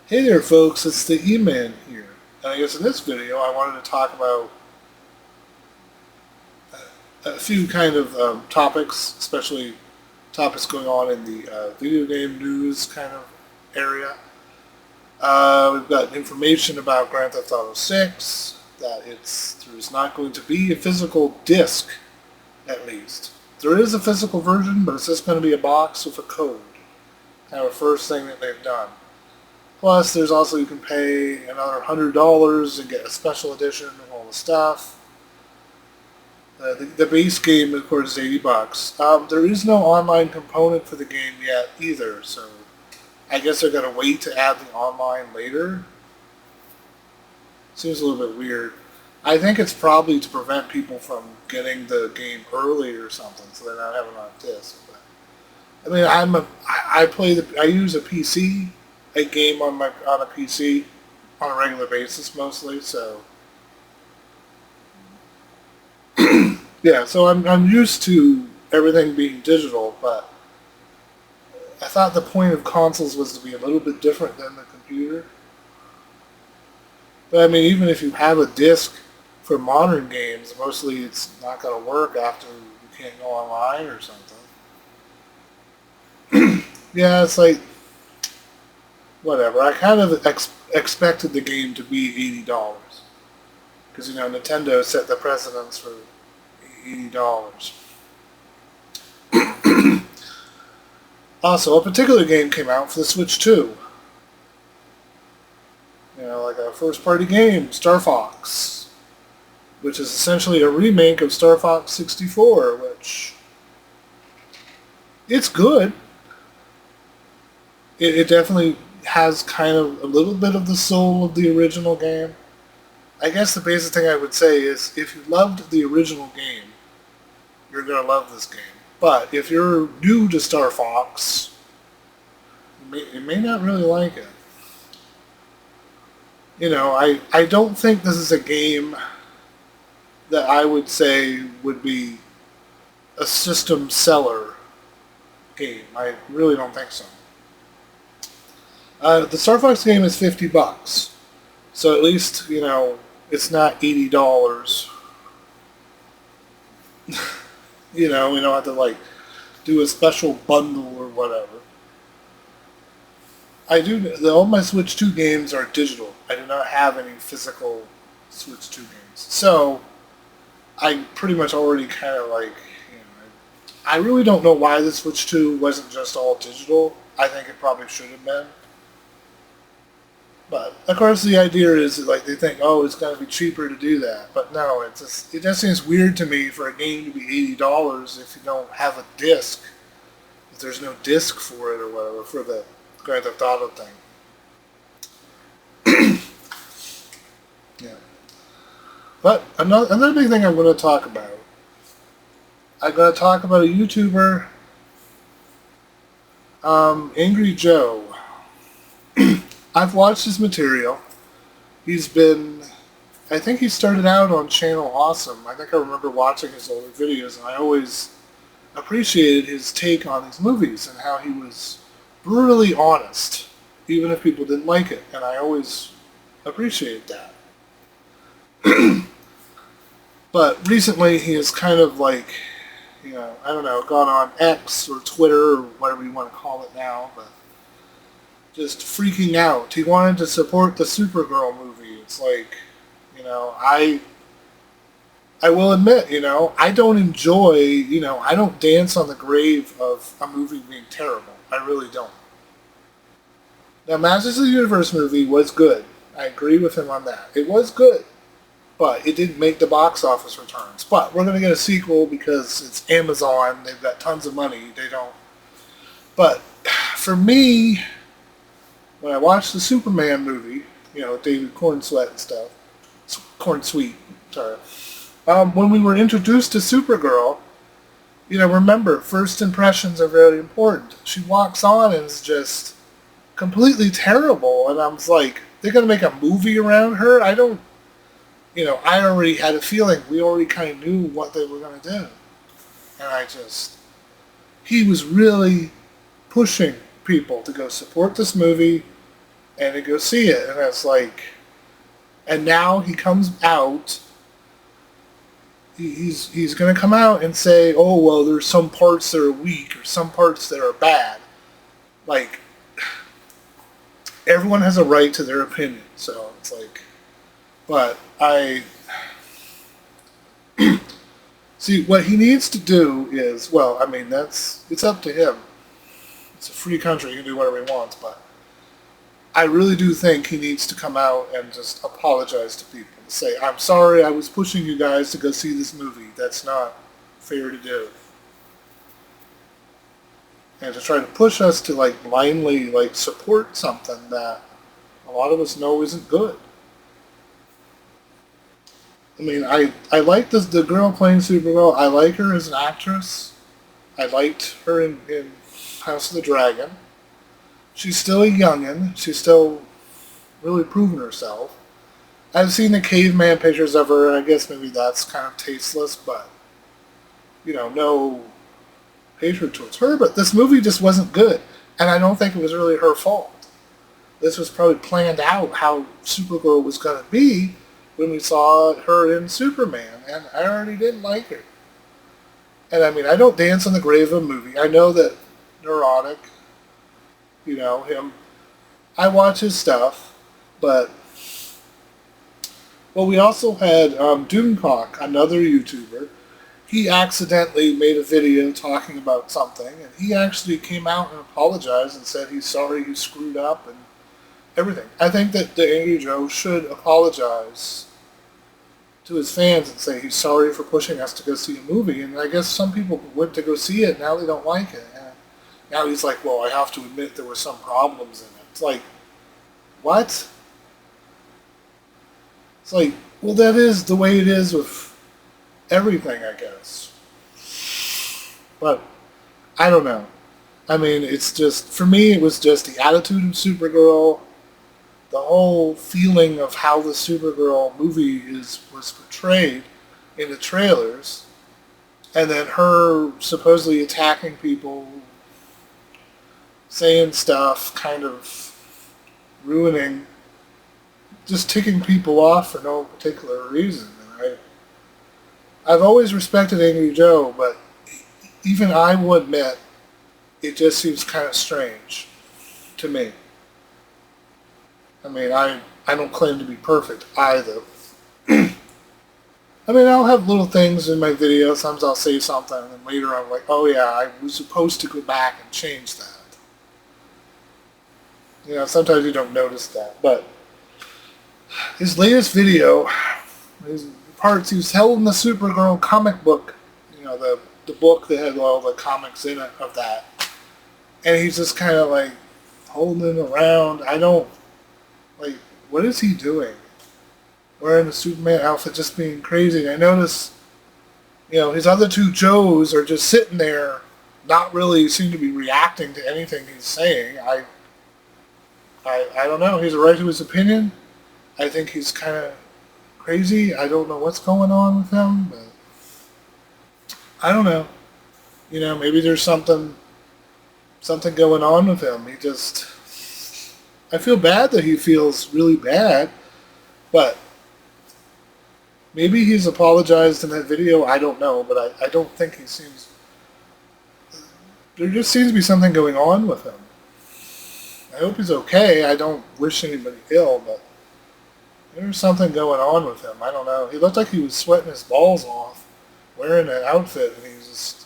Hey there folks, it's the E-Man here. And I guess in this video I wanted to talk about a few kind of topics, especially topics going on in the video game news kind of area. We've got information about Grand Theft Auto 6, that there's not going to be a physical disc, at least. There is a physical version, but it's just going to be a box with a code. Kind of the first thing that they've done. Plus, there's also you can pay another $100 and get a special edition of all the stuff. The base game, of course, is $80. There is no online component for the game yet either, so I guess they're gonna wait to add the online later. Seems a little bit weird. I think it's probably to prevent people from getting the game early or something, so they're not having it on disc. But I mean, I use a PC. I game on a PC on a regular basis mostly, so yeah. So I'm used to everything being digital, but I thought the point of consoles was to be a little bit different than the computer. But I mean, even if you have a disc for modern games, mostly it's not going to work after you can't go online or something. Yeah, it's like whatever. I kind of expected the game to be $80 because Nintendo set the precedence for $80. Also, a particular game came out for the Switch 2. Like a first-party game, Star Fox, which is essentially a remake of Star Fox 64, which it's good. It definitely has kind of a little bit of the soul of the original game. I guess the basic thing I would say is if you loved the original game, you're going to love this game. But if you're new to Star Fox, you may not really like it. I don't think this is a game that I would say would be a system seller game. I really don't think so. The Star Fox game is $50, so at least it's not $80. We don't have to do a special bundle or whatever. All my Switch 2 games are digital. I do not have any physical Switch 2 games, so I pretty much already kind of I really don't know why the Switch 2 wasn't just all digital. I think it probably should have been. But of course, the idea is that, they think, oh, it's going to be cheaper to do that. But no, it just seems weird to me for a game to be $80 if you don't have a disc. If there's no disc for it or whatever for the Grand Theft Auto thing. Yeah. But another big thing I'm going to talk about. I'm going to talk about a YouTuber, Angry Joe. I've watched his material. I think he started out on Channel Awesome. I think I remember watching his older videos, and I always appreciated his take on these movies and how he was brutally honest, even if people didn't like it, and I always appreciated that. But recently he has kind of I don't know, gone on X or Twitter or whatever you want to call it now, but just freaking out. He wanted to support the Supergirl movie. It's I will admit, I don't enjoy, I don't dance on the grave of a movie being terrible. I really don't. Now, Masters of the Universe movie was good. I agree with him on that. It was good, but it didn't make the box office returns. But we're going to get a sequel because it's Amazon. They've got tons of money. They don't. But for me, when I watched the Superman movie, David Cornsweet and stuff, Cornsweet, sorry. When we were introduced to Supergirl, remember, first impressions are very important. She walks on and is just completely terrible, and I was like, they're going to make a movie around her? I already had a feeling. We already kind of knew what they were going to do. And he was really pushing people to go support this movie and to go see it. And it's like, and now he comes out. He's going to come out and say, oh, well, there's some parts that are weak or some parts that are bad. Like, everyone has a right to their opinion. So it's like, but see, what he needs to do is, well, I mean, it's up to him. It's a free country. He can do whatever he wants, but I really do think he needs to come out and just apologize to people. Say, I'm sorry I was pushing you guys to go see this movie. That's not fair to do. And to try to push us to like blindly like support something that a lot of us know isn't good. I mean, I like the girl playing Supergirl. I like her as an actress. I liked her in House of the Dragon. She's still a youngin'. She's still really proving herself. I've seen the caveman pictures of her, and I guess maybe that's kind of tasteless, but, no hatred towards her. But this movie just wasn't good, and I don't think it was really her fault. This was probably planned out how Supergirl was going to be when we saw her in Superman, and I already didn't like her. And I mean, I don't dance on the grave of a movie. I know that neurotic, him. I watch his stuff, but... Well, we also had Doomcock, another YouTuber. He accidentally made a video talking about something, and he actually came out and apologized and said he's sorry he screwed up and everything. I think that the Angry Joe should apologize to his fans and say he's sorry for pushing us to go see a movie. And I guess some people went to go see it, now they don't like it. And now he's like, well, I have to admit there were some problems in it. It's like, what? It's like, well, that is the way it is with everything, I guess. But, I don't know. I mean, it's just, for me, it was just the attitude of Supergirl, the whole feeling of how the Supergirl movie was portrayed in the trailers, and then her supposedly attacking people, saying stuff, kind of ruining, just ticking people off for no particular reason. And I've always respected Angry Joe, but even I will admit it just seems kind of strange to me. I mean, I don't claim to be perfect either. I mean, I'll have little things in my videos. Sometimes I'll say something, and later I'm like, oh yeah, I was supposed to go back and change that. Sometimes you don't notice that, but his latest video, his parts, he was holding the Supergirl comic book, the book that had all the comics in it of that. And he's just kind of like holding it around. What is he doing? Wearing the Superman outfit, just being crazy. I notice, his other two Joes are just sitting there, not really seem to be reacting to anything he's saying. I don't know. He's right to his opinion. I think he's kind of crazy. I don't know what's going on with him, but I don't know. Maybe there's something going on with him. I feel bad that he feels really bad, but maybe he's apologized in that video. I don't know, but I don't think he seems... There just seems to be something going on with him. I hope he's okay. I don't wish anybody ill, but there's something going on with him. I don't know. He looked like he was sweating his balls off wearing that outfit, and he just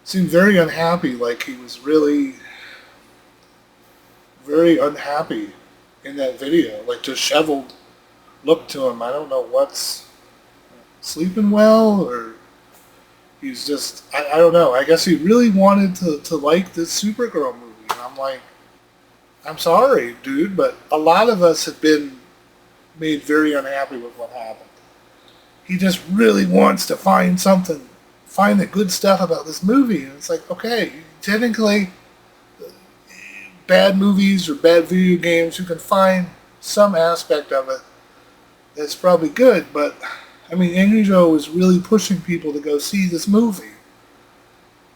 seemed very unhappy, like he was really very unhappy in that video, like disheveled look to him. I don't know what's sleeping well, or he's just, I don't know. I guess he really wanted to like this Supergirl movie, and I'm like, I'm sorry, dude, but a lot of us have been made very unhappy with what happened. He just really wants to find the good stuff about this movie. And it's like, okay, technically, bad movies or bad video games, you can find some aspect of it that's probably good, but, I mean, Angry Joe was really pushing people to go see this movie.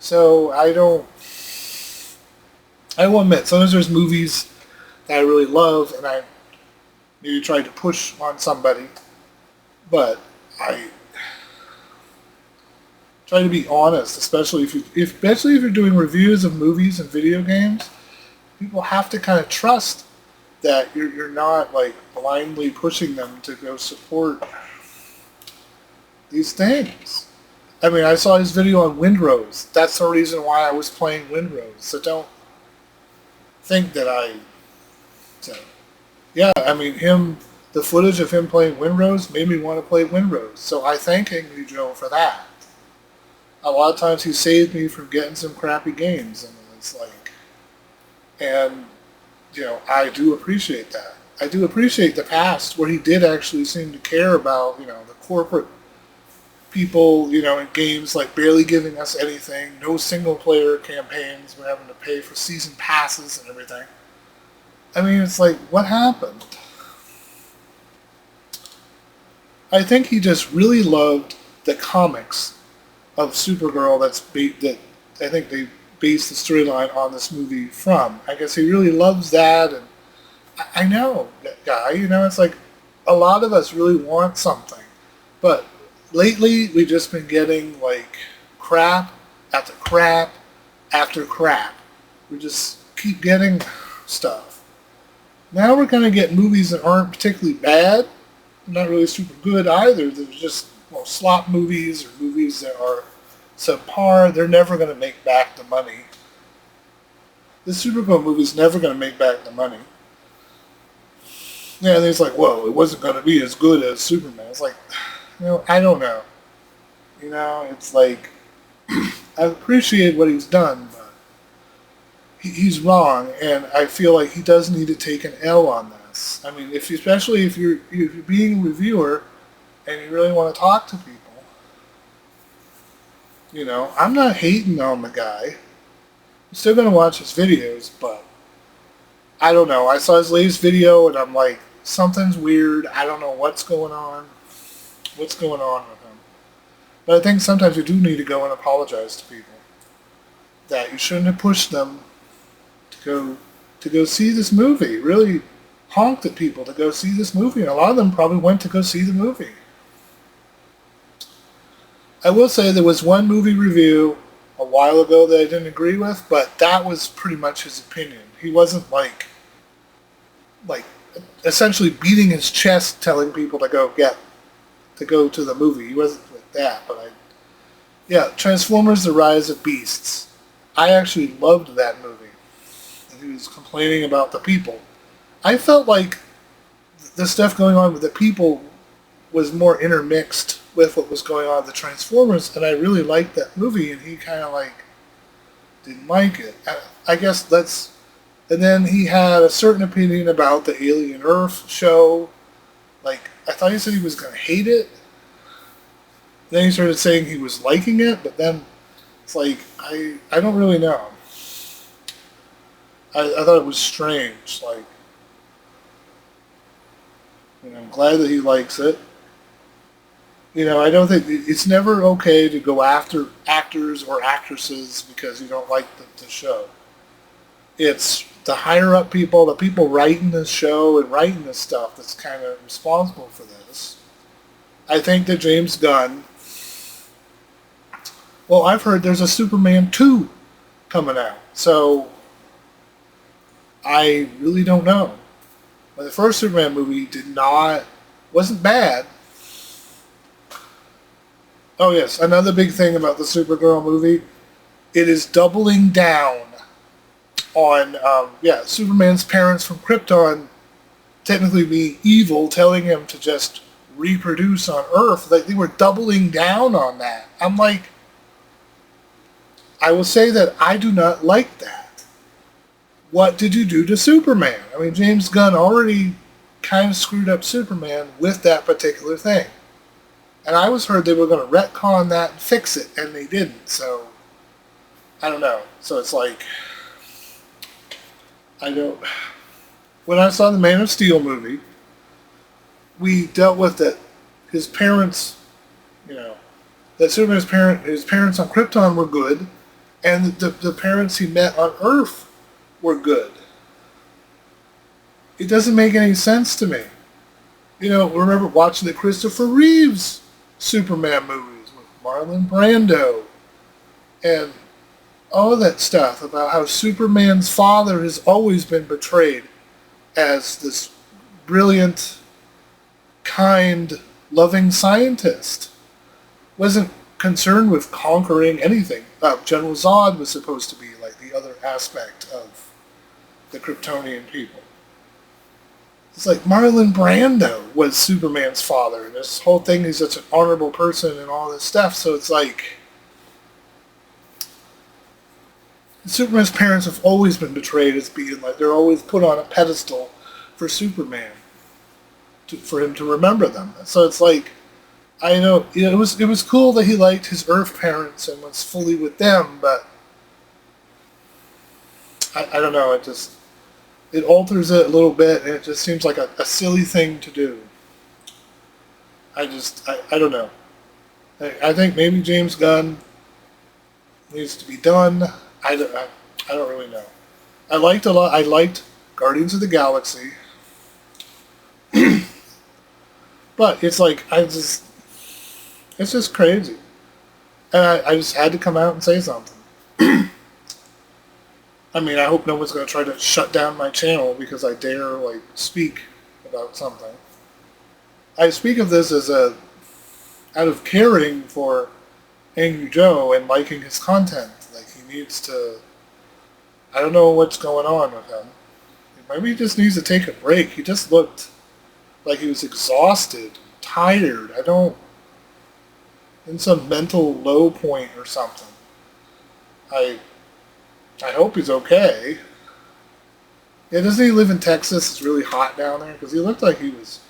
So, I will admit, sometimes there's movies that I really love, and I maybe tried to push on somebody, but I try to be honest, especially if you're doing reviews of movies and video games. People have to kind of trust that you're not like blindly pushing them to go support these things. I mean, I saw his video on Windrose. That's the reason why I was playing Windrose. So don't think that I. So, yeah, I mean, the footage of him playing Windrose made me want to play Windrose. So I thank Angry Joe for that. A lot of times he saved me from getting some crappy games, and it's like, and I do appreciate that. I do appreciate the past where he did actually seem to care about the corporate people, in games, like barely giving us anything, no single player campaigns, we're having to pay for season passes and everything. I mean, it's like, what happened? I think he just really loved the comics of Supergirl that I think they based the storyline on this movie from. I guess he really loves that, and I know that guy, it's like a lot of us really want something, but lately we've just been getting like crap after crap after crap. We just keep getting stuff. Now we're going to get movies that aren't particularly bad, not really super good either. They're just slop movies or movies that are subpar. They're never going to make back the money. The Supergirl movie's never going to make back the money. Yeah, and it's like, whoa, it wasn't going to be as good as Superman. It's like, I don't know. It's like, I appreciate what he's done, but he's wrong, and I feel like he does need to take an L on this. I mean, especially if you're being a reviewer and you really want to talk to people. I'm not hating on the guy. I'm still going to watch his videos, but I don't know. I saw his latest video, and I'm like, something's weird. I don't know what's going on. What's going on with him? But I think sometimes you do need to go and apologize to people. That you shouldn't have pushed them to go see this movie. Really honked at people to go see this movie, and a lot of them probably went to go see the movie. I will say there was one movie review a while ago that I didn't agree with, but that was pretty much his opinion. He wasn't like essentially beating his chest telling people to go to the movie. He wasn't like that, but Transformers: The Rise of Beasts. I actually loved that movie. And he was complaining about the people. I felt like the stuff going on with the people was more intermixed with what was going on with the Transformers, and I really liked that movie, and he kind of didn't like it. I guess that's... And then he had a certain opinion about the Alien Earth show. I thought he said he was going to hate it. Then he started saying he was liking it, but then it's like, I don't really know. I thought it was strange. I'm glad that he likes it. I don't think... It's never okay to go after actors or actresses because you don't like the show. It's the higher up people, the people writing this show and writing this stuff that's kind of responsible for this. I think that James Gunn... Well, I've heard there's a Superman 2 coming out, so I really don't know. But the first Superman movie wasn't bad. Oh yes, another big thing about the Supergirl movie, it is doubling down on, Superman's parents from Krypton technically being evil, telling him to just reproduce on Earth. They were doubling down on that. I'm like, I will say that I do not like that. What did you do to Superman? I mean, James Gunn already kind of screwed up Superman with that particular thing. And I was heard they were going to retcon that and fix it, and they didn't. So, I don't know. So it's like, when I saw the Man of Steel movie, we dealt with that his parents, that Superman's his parents on Krypton were good, and the parents he met on Earth were good. It doesn't make any sense to me. You know, remember watching the Christopher Reeves Superman movies with Marlon Brando and all of that stuff about how Superman's father has always been portrayed as this brilliant, kind, loving scientist. Wasn't concerned with conquering anything. General Zod was supposed to be like the other aspect of the Kryptonian people. It's like Marlon Brando was Superman's father, and this whole thing, he's such an honorable person and all this stuff, so it's like Superman's parents have always been portrayed as being like, they're always put on a pedestal for Superman, for him to remember them. So it's like, I know, you know, it was cool that he liked his Earth parents and was fully with them, but I don't know, it alters it a little bit, and it just seems like a silly thing to do. I don't know. I think maybe James Gunn needs to be done. I don't really know. I liked Guardians of the Galaxy. But it's like, it's just crazy. And I just had to come out and say something. I mean, I hope no one's going to try to shut down my channel because I dare, like, speak about something. I speak of this as out of caring for Angry Joe and liking his content. Like, he needs to, I don't know what's going on with him. Maybe he just needs to take a break. He just looked like he was exhausted, tired. In some mental low point or something. I hope he's okay. Yeah, doesn't he live in Texas? It's really hot down there, because he looked like he was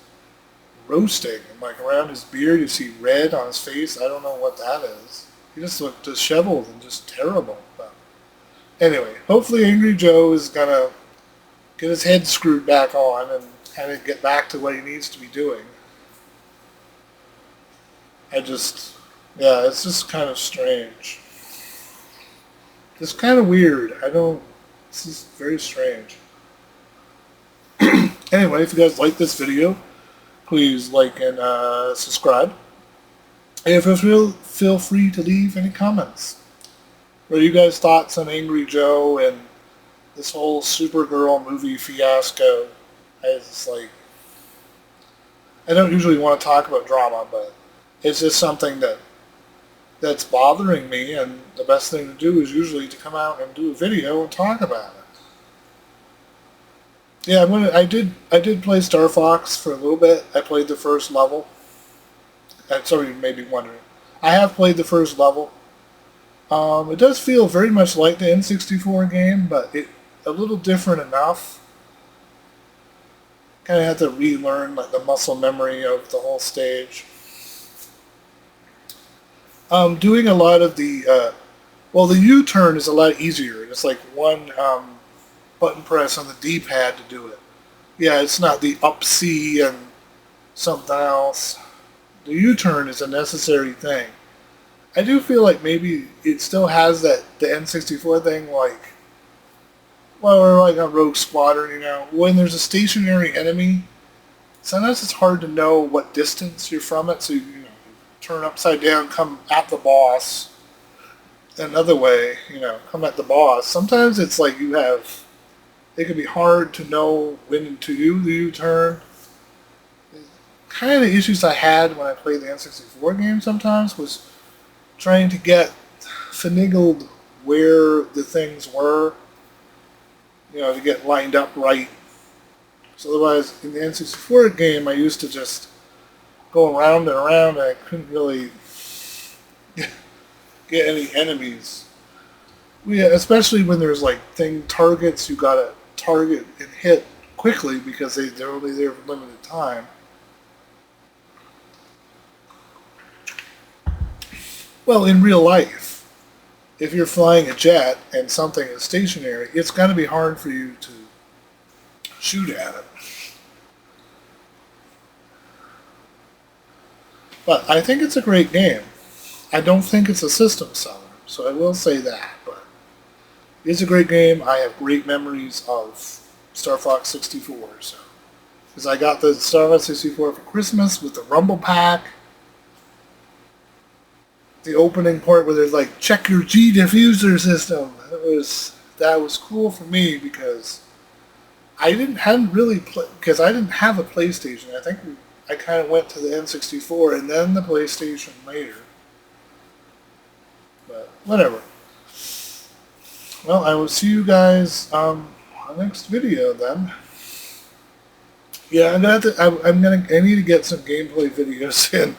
roasting, and like around his beard you see red on his face. I don't know what that is. He just looked disheveled and just terrible. But anyway, hopefully Angry Joe is gonna get his head screwed back on and kind of get back to what he needs to be doing. Yeah, it's just kind of strange. It's kind of weird. This is very strange. Anyway, if you guys like this video, please like and subscribe. And feel free to leave any comments. What are you guys' thoughts on Angry Joe and this whole Supergirl movie fiasco? I don't usually want to talk about drama, but it's just something that's bothering me, and the best thing to do is usually to come out and do a video and talk about it. Yeah, I did play Star Fox for a little bit. I played the first level. Sorry, you may be wondering. I have played the first level. It does feel very much like the N64 game, but a little different enough. Kind of have to relearn like the muscle memory of the whole stage. Doing a lot of the U-turn is a lot easier. It's like one button press on the D-pad to do it. Yeah, it's not the up-C and something else. The U-turn is a necessary thing. I do feel like maybe it still has the N64 thing, like, well, or like a Rogue Squadron, you know, when there's a stationary enemy, sometimes it's hard to know what distance you're from it, so you turn upside down, come at the boss, another way, come at the boss. Sometimes it's like it can be hard to know when to do the U-turn. Kind of the issues I had when I played the N64 game sometimes was trying to get finagled where the things were, to get lined up right. So otherwise, in the N64 game, I used to just go around and around, and I couldn't really get any enemies. Yeah, especially when there's like targets you gotta target and hit quickly because they're only there for limited time. Well, in real life, if you're flying a jet and something is stationary, it's going to be hard for you to shoot at it. But I think it's a great game. I don't think it's a system seller, so I will say that. But it's a great game. I have great memories of Star Fox 64. So, because I got the Star Fox 64 for Christmas with the Rumble Pack. The opening part where there's like check your G diffuser system. That was cool for me because hadn't really because I didn't have a PlayStation. I think I kind of went to the N64 and then the PlayStation later. But whatever. Well, I will see you guys on the next video then. Yeah, I need to get some gameplay videos in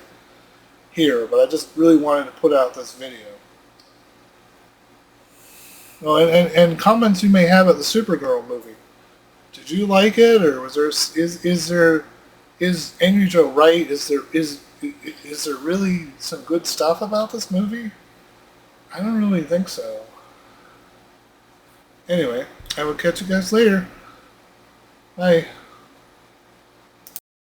here, but I just really wanted to put out this video. Oh, and comments you may have at the Supergirl movie. Did you like it, or is Angry Joe right? Is there really some good stuff about this movie? I don't really think so. Anyway, I will catch you guys later. Bye.